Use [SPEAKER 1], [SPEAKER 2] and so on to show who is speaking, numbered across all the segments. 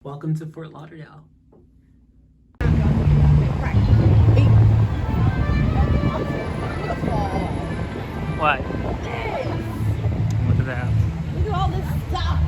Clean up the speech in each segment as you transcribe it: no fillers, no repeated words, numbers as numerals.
[SPEAKER 1] Welcome to Fort Lauderdale. What? Look at that.
[SPEAKER 2] Look at all this stuff.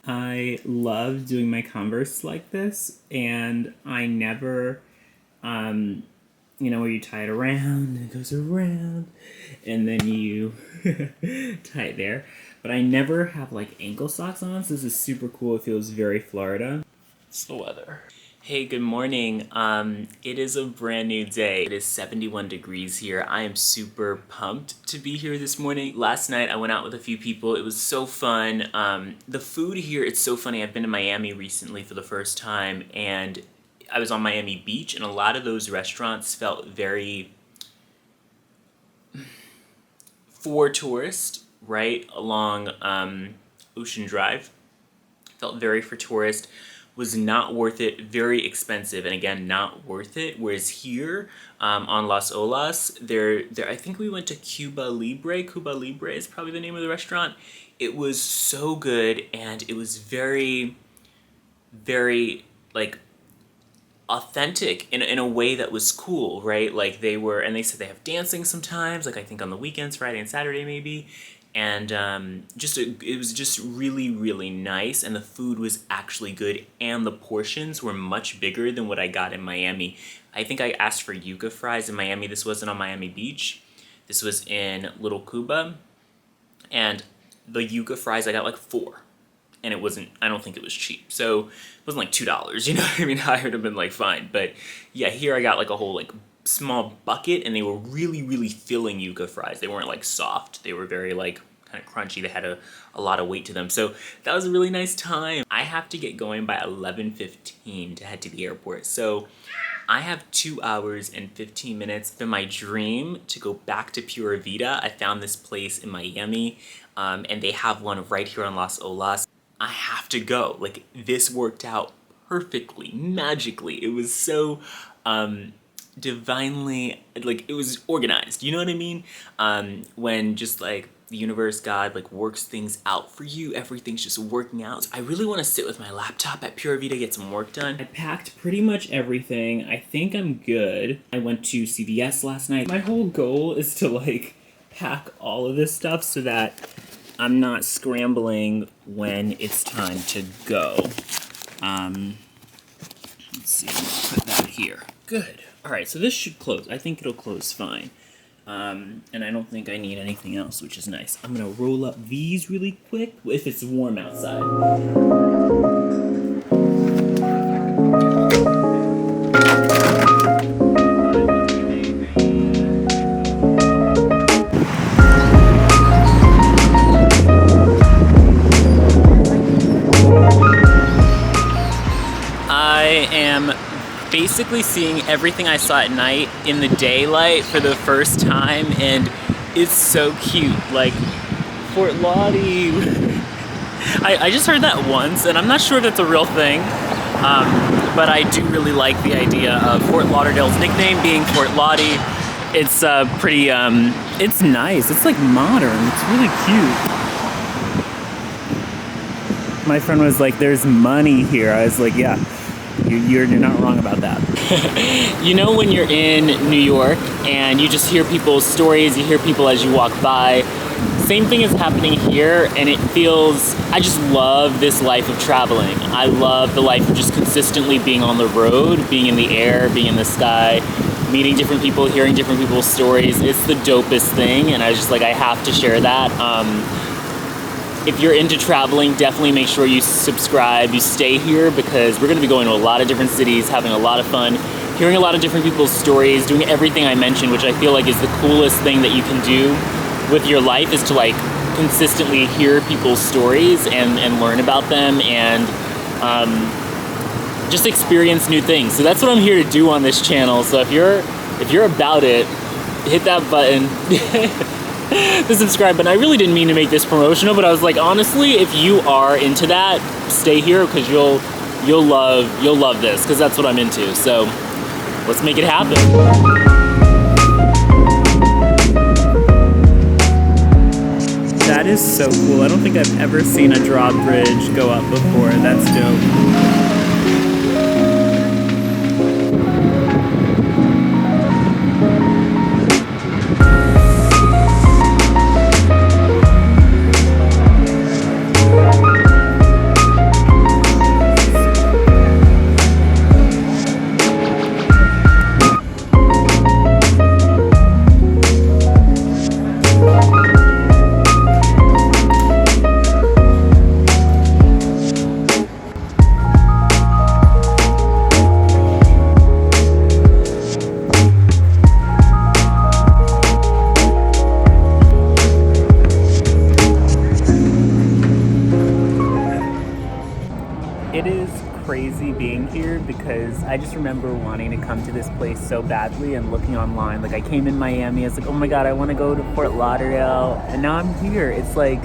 [SPEAKER 1] I love doing my Converse like this, and I never, where you tie it around and it goes around, and then you tie it there. But I never have like ankle socks on, so this is super cool. It feels very Florida. It's the weather. Hey, good morning. It is a brand new day. It is 71 degrees here. I am super pumped to be here this morning. Last night I went out with a few people. It was so fun. The food here, it's so funny. I've been to Miami recently for the first time, and I was on Miami Beach, and a lot of those restaurants felt very for tourists, right? Along Ocean Drive. Felt very for tourists. Was not worth it, very expensive, and again, not worth it. Whereas here, on Las Olas, I think we went to Cuba Libre. Cuba Libre is probably the name of the restaurant. It was so good, and it was very, very, like, authentic in a way that was cool, right? Like, and they said they have dancing sometimes, like I think on the weekends, Friday and Saturday maybe. And it was just really, really nice, and the food was actually good, and the portions were much bigger than what I got in Miami. I think I asked for yuca fries in Miami. This wasn't on Miami Beach. This was in Little Cuba, and the yuca fries, I got like 4, and I don't think it was cheap. So it wasn't like $2, you know what I mean? I would have been like, fine. But yeah, here I got like a whole like small bucket, and they were really, really filling yuca fries. They weren't like soft. They were very like kind of crunchy. They had a lot of weight to them. So that was a really nice time. I have to get going by 11:15 to head to the airport. So I have 2 hours and 15 minutes. It's been my dream to go back to Pura Vida. I found this place in Miami, and they have one right here on Las Olas. I have to go. Like, this worked out perfectly, magically. It was so divinely, like, it was organized, you know what I mean? When just like the universe, God, like works things out for you, everything's just working out. So I really want to sit with my laptop at Pura Vida, get some work done. I packed pretty much everything. I think I'm good. I went to CVS last night. My whole goal is to like pack all of this stuff so that I'm not scrambling when it's time to go. Let's see, put that here. Good. All right, so this should close. I think it'll close fine. And I don't think I need anything else, which is nice. I'm gonna roll up these really quick if it's warm outside. I am basically seeing everything I saw at night in the daylight for the first time, and it's so cute. Like, Fort Lauderdale. I just heard that once, and I'm not sure if that's a real thing, but I do really like the idea of Fort Lauderdale's nickname being Fort Lauderdale. It's pretty, it's nice. It's like modern. It's really cute. My friend was like, there's money here. I was like, yeah, you're not wrong about that. You know when you're in New York and you just hear people's stories, you hear people as you walk by. Same thing is happening here, and it feels, I just love this life of traveling. I love the life of just consistently being on the road, being in the air, being in the sky, meeting different people, hearing different people's stories. It's the dopest thing, and I was just like, I have to share that. If you're into traveling, definitely make sure you subscribe, you stay here, because we're gonna be going to a lot of different cities, having a lot of fun, hearing a lot of different people's stories, doing everything I mentioned, which I feel like is the coolest thing that you can do with your life, is to like consistently hear people's stories and learn about them and just experience new things. So that's what I'm here to do on this channel. So if you're about it, hit that button, the subscribe button. I really didn't mean to make this promotional, but I was like, honestly, if you are into that, stay here, because you'll love this, because that's what I'm into. So let's make it happen. That is so cool. I don't think I've ever seen a drawbridge go up before. That's dope. It is crazy being here, because I just remember wanting to come to this place so badly and looking online. Like, I came in Miami, I was like, oh my god, I want to go to Fort Lauderdale, and now I'm here. It's like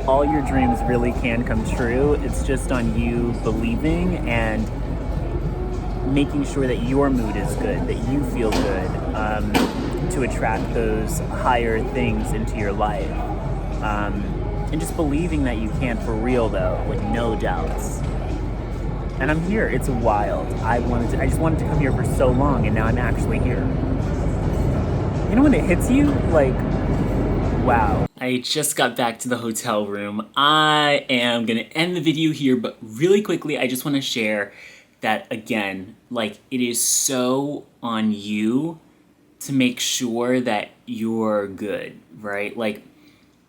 [SPEAKER 1] all your dreams really can come true. It's just on you believing and making sure that your mood is good, that you feel good, to attract those higher things into your life. And just believing that you can for real, though, with no doubts. And I'm here. It's wild. I just wanted to come here for so long, and now I'm actually here. You know when it hits you? Like, wow. I just got back to the hotel room. I am gonna end the video here, but really quickly, I just want to share that, again, like, it is so on you to make sure that you're good, right? Like,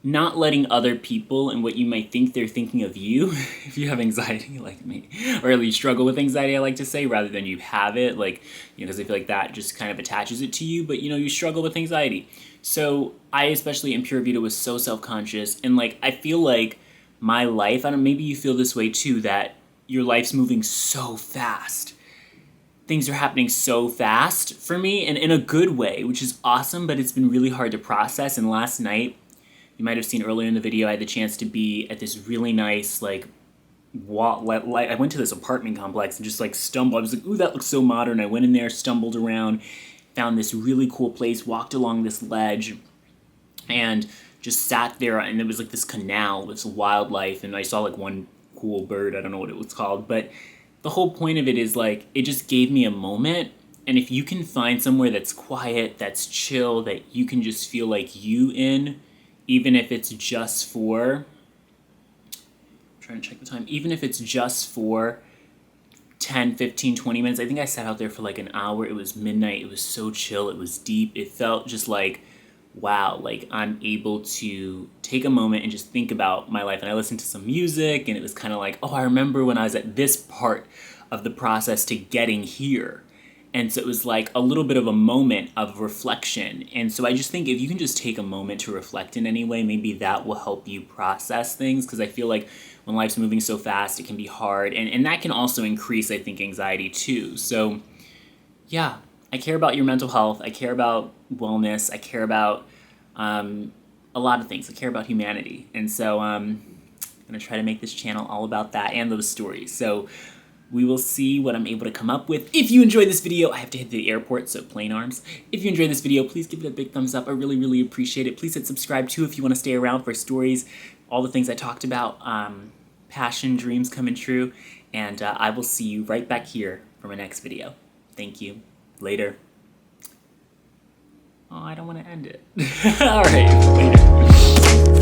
[SPEAKER 1] not letting other people and what you might think they're thinking of you, if you have anxiety like me, or at least struggle with anxiety, I like to say, rather than you have it, like, you know, because I feel like that just kind of attaches it to you, but, you know, you struggle with anxiety. So I, especially in Pure Vita, was so self-conscious, and, like, I feel like my life, I don't know, maybe you feel this way too, that your life's moving so fast. Things are happening so fast for me, and in a good way, which is awesome, but it's been really hard to process. And last night, you might have seen earlier in the video, I had the chance to be at this really nice, like, I went to this apartment complex and just, like, stumbled. I was like, ooh, that looks so modern. I went in there, stumbled around, found this really cool place, walked along this ledge, and just sat there, and it was, like, this canal with wildlife, and I saw, like, one cool bird. I don't know what it was called, but the whole point of it is, like, it just gave me a moment. And if you can find somewhere that's quiet, that's chill, that you can just feel like you in, even if it's just for, I'm trying to check the time, even if it's just for 10, 15, 20 minutes. I think I sat out there for like an hour. It was midnight. It was so chill. It was deep. It felt just like, wow, like I'm able to take a moment and just think about my life. And I listened to some music, and it was kind of like, oh, I remember when I was at this part of the process to getting here. And so it was like a little bit of a moment of reflection. And so I just think if you can just take a moment to reflect in any way, maybe that will help you process things. Because I feel like when life's moving so fast, it can be hard. And that can also increase, I think, anxiety too. So yeah, I care about your mental health. I care about wellness. I care about a lot of things. I care about humanity. And so I'm going to try to make this channel all about that and those stories. So we will see what I'm able to come up with. If you enjoyed this video, I have to head to the airport, so plane arms. If you enjoyed this video, please give it a big thumbs up. I really, really appreciate it. Please hit subscribe too if you want to stay around for stories, all the things I talked about, passion, dreams coming true. And I will see you right back here for my next video. Thank you. Later. Oh, I don't want to end it. All right, later.